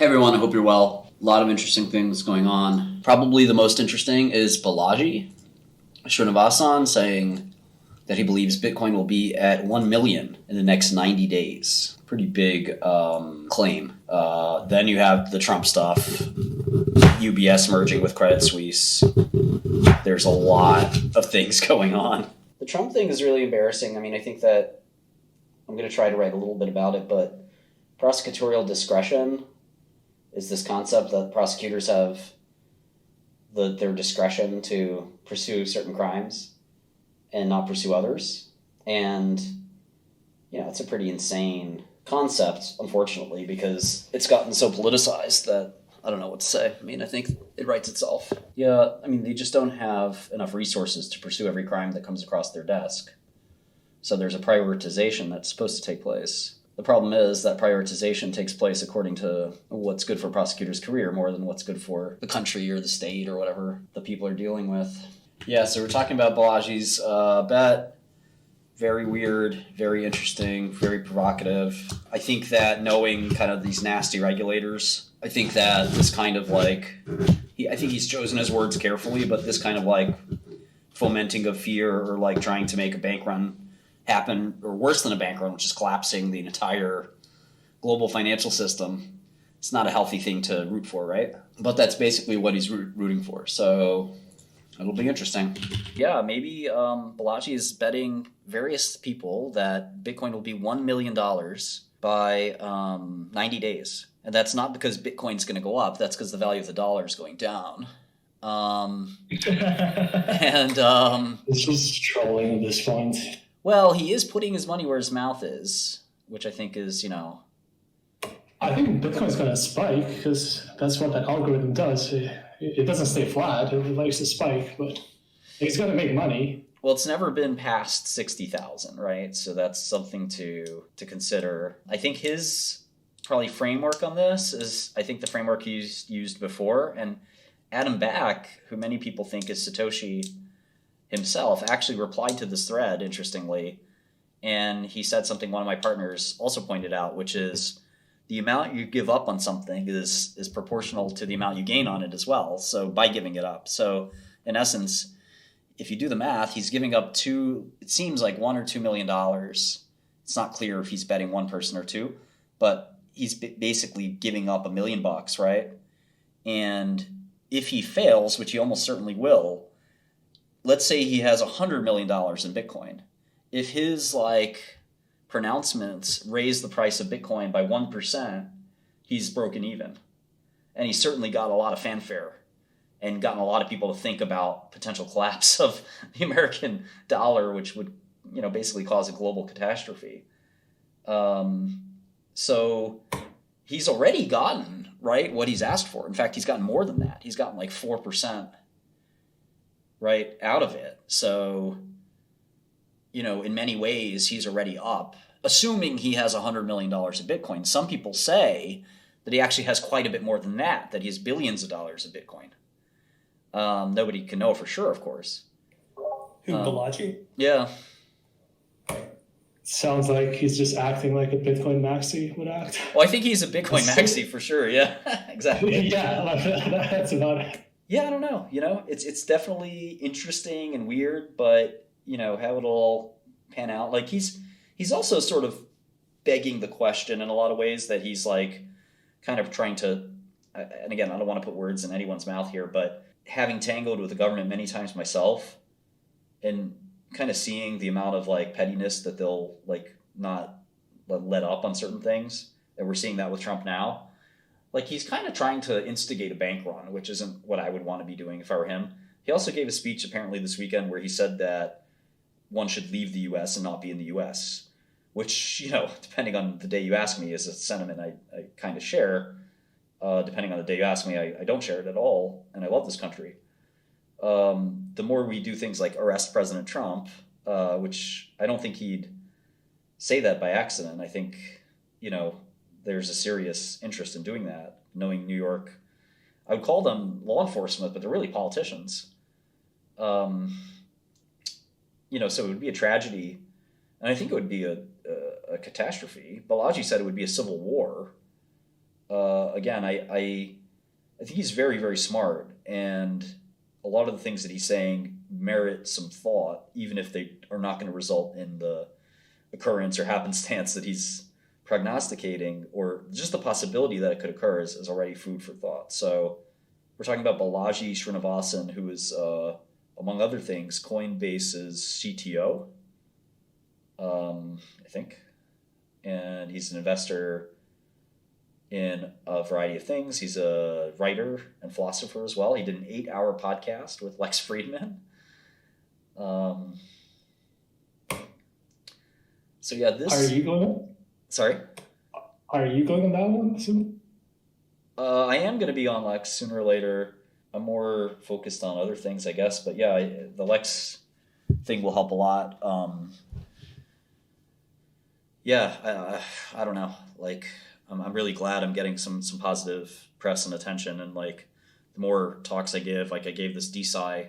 Hey everyone, I hope you're well. A lot of interesting things going on. Probably the most interesting is Balaji, Srinivasan, saying that he believes Bitcoin will be at 1 million in the next 90 days. Pretty big claim. Then you have the Trump stuff, UBS merging with Credit Suisse. There's a lot of things going on. The Trump thing is really embarrassing. I mean, I think that I'm going to try to write a little bit about it, but prosecutorial discretion is this concept that prosecutors have their discretion to pursue certain crimes and not pursue others. And, it's a pretty insane concept, unfortunately, because it's gotten so politicized that I don't know what to say. I mean, I think it writes itself. Yeah, I mean, they just don't have enough resources to pursue every crime that comes across their desk. So there's a prioritization that's supposed to take place. The problem is that prioritization takes place according to what's good for a prosecutor's career more than what's good for the country or the state or whatever the people are dealing with. Yeah, so we're talking about Balaji's bet. Very weird, very interesting, very provocative. I think that knowing kind of these nasty regulators, I think that this kind of I think he's chosen his words carefully, but this kind of fomenting of fear or trying to make a bank run happen, or worse than a bank run, which is collapsing the entire global financial system. It's not a healthy thing to root for, right? But that's basically what he's rooting for. So it'll be interesting. Yeah, maybe Balaji is betting various people that Bitcoin will be $1 million by 90 days. And that's not because Bitcoin's going to go up. That's because the value of the dollar is going down. It's just trolling at this point. Well, he is putting his money where his mouth is, which I think is, I think Bitcoin's going to spike because that's what that algorithm does. It doesn't stay flat. It likes to spike, but he's going to make money. Well, it's never been past 60,000, right? So that's something to consider. I think his probably framework on this is, I think the framework he's used before. And Adam Back, who many people think is Satoshi himself, actually replied to this thread, interestingly. And he said something one of my partners also pointed out, which is the amount you give up on something is proportional to the amount you gain on it as well. So by giving it up. So in essence, if you do the math, he's giving up it seems like $1 or $2 million. It's not clear if he's betting one person or two, but he's basically giving up $1 million, right? And if he fails, which he almost certainly will, let's say he has $100 million in Bitcoin. If his pronouncements raise the price of Bitcoin by 1%, he's broken even. And he's certainly got a lot of fanfare and gotten a lot of people to think about potential collapse of the American dollar, which would, basically cause a global catastrophe. So he's already gotten, right, what he's asked for. In fact, he's gotten more than that. He's gotten 4%. Right out of it. So, in many ways, he's already up, assuming he has $100 million of Bitcoin. Some people say that he actually has quite a bit more than that he has billions of dollars of Bitcoin. Nobody can know for sure, of course. Who, Balaji? Yeah. Sounds like he's just acting like a Bitcoin maxi would act. Well, I think he's a Bitcoin maxi for sure. Yeah, exactly. Yeah, that's about it. Yeah, I don't know. It's definitely interesting and weird, but how it'll all pan out. He's also sort of begging the question in a lot of ways that he's kind of trying to, and again, I don't want to put words in anyone's mouth here, but having tangled with the government many times myself and kind of seeing the amount of pettiness that they'll not let up on certain things, and we're seeing that with Trump now. He's kind of trying to instigate a bank run, which isn't what I would want to be doing if I were him. He also gave a speech apparently this weekend where he said that one should leave the U.S. and not be in the U.S., which, depending on the day you ask me, is a sentiment I kind of share. Depending on the day you ask me, I don't share it at all, and I love this country. The more we do things like arrest President Trump, which I don't think he'd say that by accident. I think, there's a serious interest in doing that, knowing New York. I would call them law enforcement, but they're really politicians. So it would be a tragedy, and I think it would be a catastrophe. Balaji said it would be a civil war. again, I think he's very, very smart, and a lot of the things that he's saying merit some thought, even if they are not going to result in the occurrence or happenstance that he's prognosticating, or just the possibility that it could occur is already food for thought. So we're talking about Balaji Srinivasan, who is, among other things, Coinbase's CTO, I think. And he's an investor in a variety of things. He's a writer and philosopher as well. He did an 8-hour podcast with Lex Fridman. So yeah, this. Are you going? Sorry. Are you going on that one soon? I am going to be on Lex sooner or later. I'm more focused on other things, I guess. But yeah, the Lex thing will help a lot. Yeah, I don't know. Like, I'm really glad I'm getting some positive press and attention. And like, the more talks I give, like I gave this DSci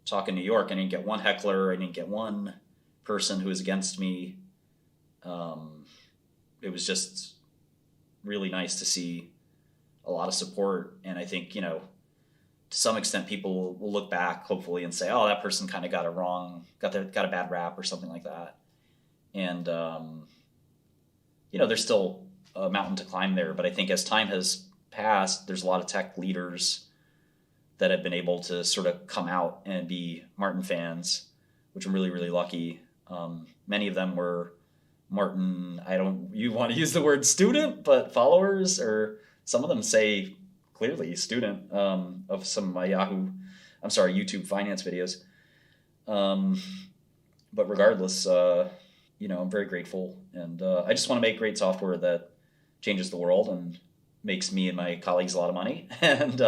talk in New York, I didn't get one heckler. I didn't get one person who was against me. It was just really nice to see a lot of support. And I think, to some extent, people will look back, hopefully, and say, oh, that person kind of got it wrong, got a bad rap or something like that. And, there's still a mountain to climb there. But I think as time has passed, there's a lot of tech leaders that have been able to sort of come out and be Martin fans, which I'm really, really lucky. Many of them were Martin, you want to use the word student, but followers, or some of them say clearly student of some of my YouTube finance videos. But regardless, I'm very grateful. And I just want to make great software that changes the world and makes me and my colleagues a lot of money and,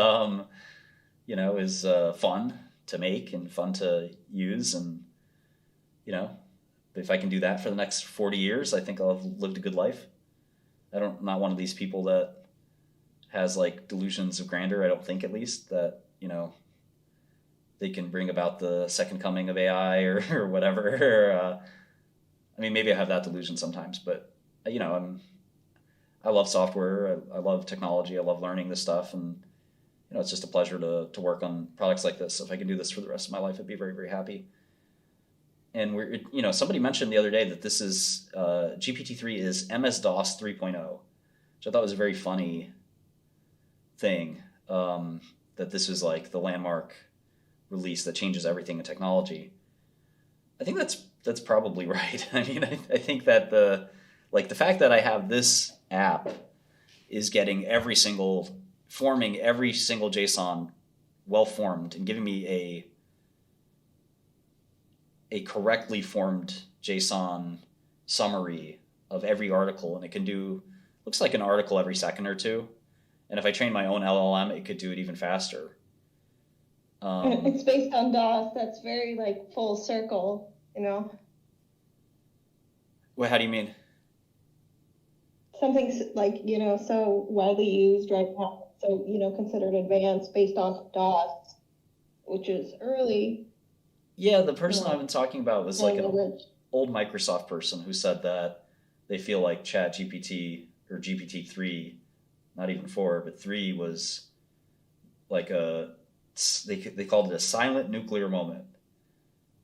is fun to make and fun to use. And, if I can do that for the next 40 years, I think I'll have lived a good life. I'm not one of these people that has like delusions of grandeur. I don't think, at least, that, they can bring about the second coming of AI or whatever. Maybe I have that delusion sometimes, but I love software. I love technology. I love learning this stuff. And, it's just a pleasure to work on products like this. So if I can do this for the rest of my life, I'd be very, very happy. And somebody mentioned the other day that this is GPT-3 is MS-DOS 3.0, which I thought was a very funny thing, that this is like the landmark release that changes everything in technology. I think that's probably right. I think that the fact that I have this app is getting forming every single JSON well formed and giving me a correctly formed JSON summary of every article, and it looks like an article every second or two. And if I train my own LLM, it could do it even faster. It's based on DOS. That's very full circle, Well, how do you mean? Something's so widely used right now. So, considered advanced based on DOS, which is early. Yeah, the person I've been talking about was like an old Microsoft person who said that they feel like ChatGPT or GPT-3, not even 4, but 3 was like they called it a silent nuclear moment.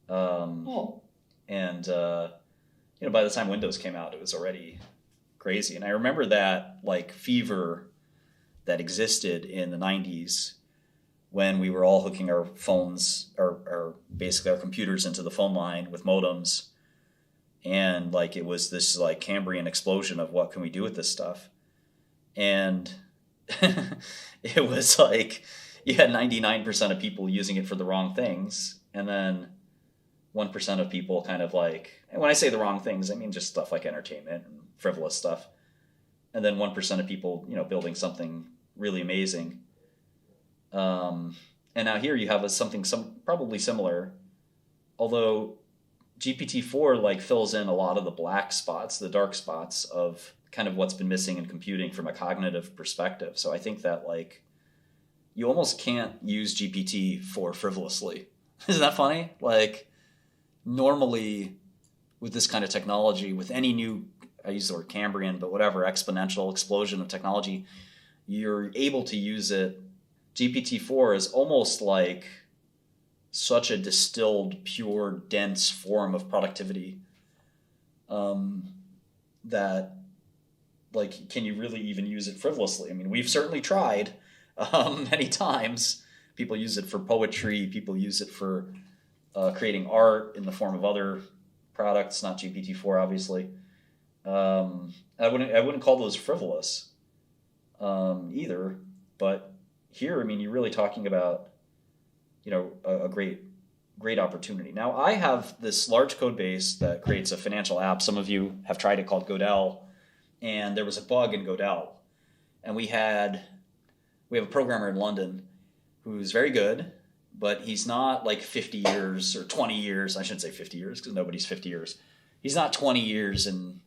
And by the time Windows came out, it was already crazy. And I remember that fever that existed in the 90s when we were all hooking our phones or basically our computers into the phone line with modems. And it was this Cambrian explosion of what can we do with this stuff. And it was you had 99% of people using it for the wrong things. And then 1% of people kind of and when I say the wrong things, I mean just stuff like entertainment and frivolous stuff. And then 1% of people, building something really amazing. And now here you have something probably similar, although GPT-4 fills in a lot of the black spots, the dark spots of kind of what's been missing in computing from a cognitive perspective. So I think that you almost can't use GPT-4 frivolously. Isn't that funny? Normally with this kind of technology, with any new I use the word Cambrian, but whatever, exponential explosion of technology, you're able to use it. GPT-4 is almost like such a distilled, pure, dense form of productivity that, like, can you really even use it frivolously? I mean, we've certainly tried many times. People use it for poetry. People use it for creating art in the form of other products, not GPT-4, obviously. I wouldn't call those frivolous either. But here, I mean, you're really talking about, a great opportunity. Now, I have this large code base that creates a financial app. Some of you have tried it, called Gödel, and there was a bug in Gödel. And we have a programmer in London who's very good, but he's not like 50 years or 20 years. I shouldn't say 50 years because nobody's 50 years. He's not 20 years in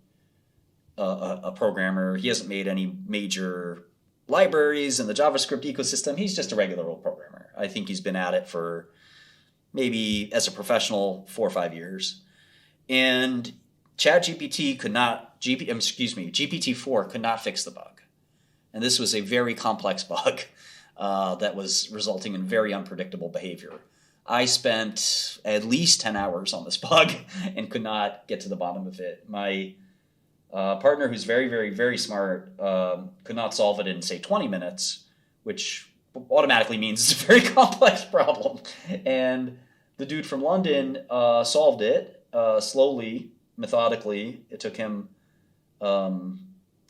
a programmer. He hasn't made any major libraries in the JavaScript ecosystem. He's just a regular old programmer. I think he's been at it for maybe as a professional 4 or 5 years. And GPT-4 could not fix the bug. And this was a very complex bug that was resulting in very unpredictable behavior. I spent at least 10 hours on this bug and could not get to the bottom of it. My partner, who's very, very, very smart, could not solve it in, say, 20 minutes, which automatically means it's a very complex problem. And the dude from London solved it slowly, methodically. It took him, I'm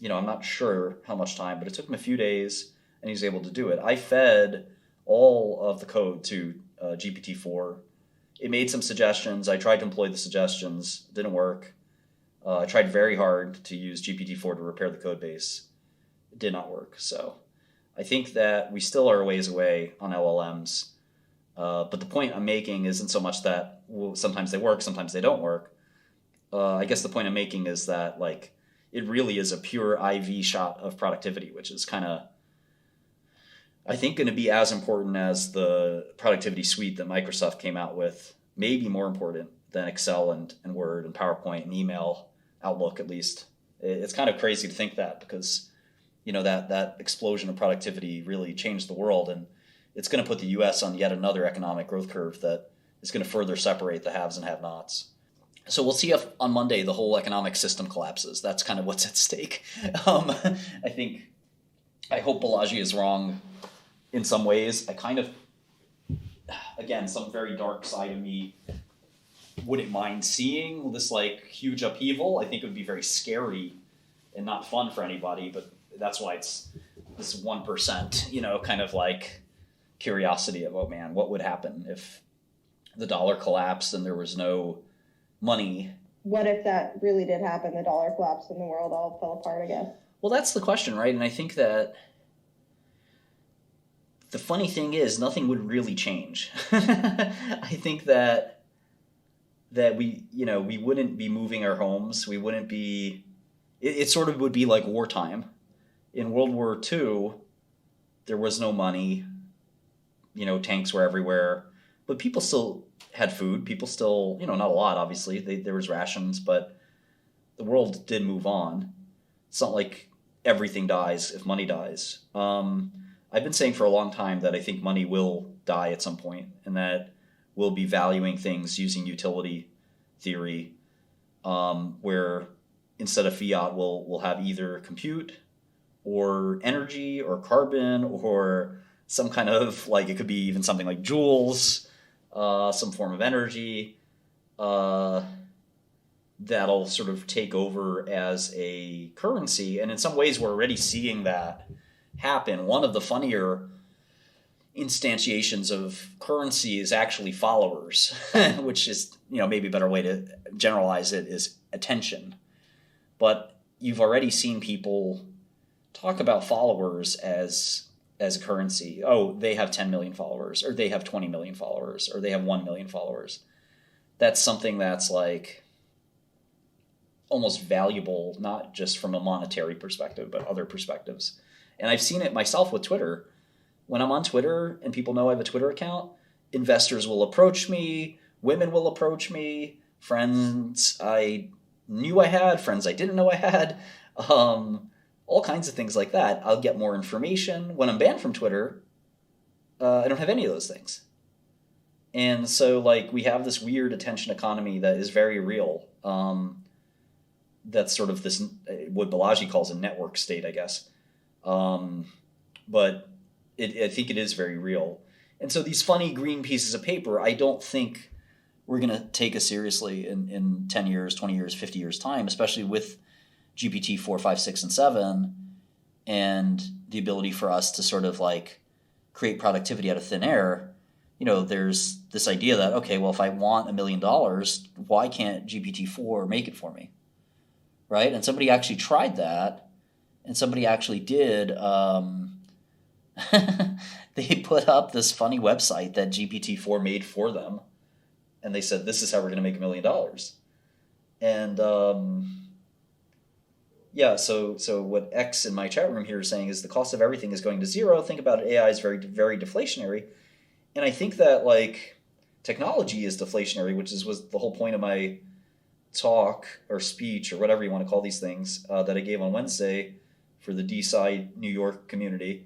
not sure how much time, but it took him a few days, and he was able to do it. I fed all of the code to GPT-4. It made some suggestions. I tried to employ the suggestions. It didn't work. I tried very hard to use GPT-4 to repair the code base. It did not work. So I think that we still are a ways away on LLMs. But the point I'm making isn't so much that sometimes they work, sometimes they don't work. I guess the point I'm making is that, like, it really is a pure IV shot of productivity, which is kind of, I think, going to be as important as the productivity suite that Microsoft came out with, maybe more important than Excel and Word and PowerPoint and email, Outlook at least. It's kind of crazy to think that, because, that explosion of productivity really changed the world, and it's going to put the U.S. on yet another economic growth curve that is going to further separate the haves and have-nots. So we'll see if on Monday the whole economic system collapses. That's kind of what's at stake. I hope Balaji is wrong in some ways. I kind of, again, some very dark side of me wouldn't mind seeing this like huge upheaval. I think it would be very scary and not fun for anybody, but that's why it's this 1%, kind of like curiosity of, oh man, what would happen if the dollar collapsed and there was no money? What if that really did happen? The dollar collapsed and the world all fell apart again? Well, that's the question, right? And I think that the funny thing is nothing would really change. I think that we wouldn't be moving our homes. We wouldn't be, it sort of would be like wartime. In World War II, there was no money, tanks were everywhere, but people still had food. People still, not a lot, obviously. There was rations, but the world did move on. It's not like everything dies if money dies. I've been saying for a long time that I think money will die at some point, and that we'll be valuing things using utility theory, where instead of fiat, we'll have either compute or energy or carbon or some kind of, like, it could be even something like joules, some form of energy that'll sort of take over as a currency. And in some ways, we're already seeing that happen. One of the funnier instantiations of currency is actually followers, which is, maybe a better way to generalize it is attention. But you've already seen people talk about followers as a currency. Oh, they have 10 million followers, or they have 20 million followers, or they have 1 million followers. That's something that's like almost valuable, not just from a monetary perspective, but other perspectives. And I've seen it myself with Twitter. When I'm on Twitter and people know I have a Twitter account, investors will approach me, women will approach me, friends I knew I had, friends I didn't know I had, all kinds of things like that. I'll get more information. When I'm banned from Twitter, I don't have any of those things. And so, like, we have this weird attention economy that is very real. That's sort of this, what Balaji calls a network state, I guess. But I think it is very real. And so these funny green pieces of paper, I don't think we're going to take as seriously in 10 years, 20 years, 50 years time, especially with GPT-4, 5, 6, and 7, and the ability for us to sort of like create productivity out of thin air. You know, there's this idea that, okay, well, if I want $1 million, why can't GPT-4 make it for me? Right? And somebody actually tried that, and somebody actually did. They put up this funny website that GPT-4 made for them, and they said, this is how we're going to make $1 million. And yeah, so what X in my chat room here is saying is the cost of everything is going to zero. Think about it, AI is very, very deflationary. And I think that, like, technology is deflationary, which was the whole point of my talk or speech or whatever you want to call these things that I gave on Wednesday for the D-side New York community.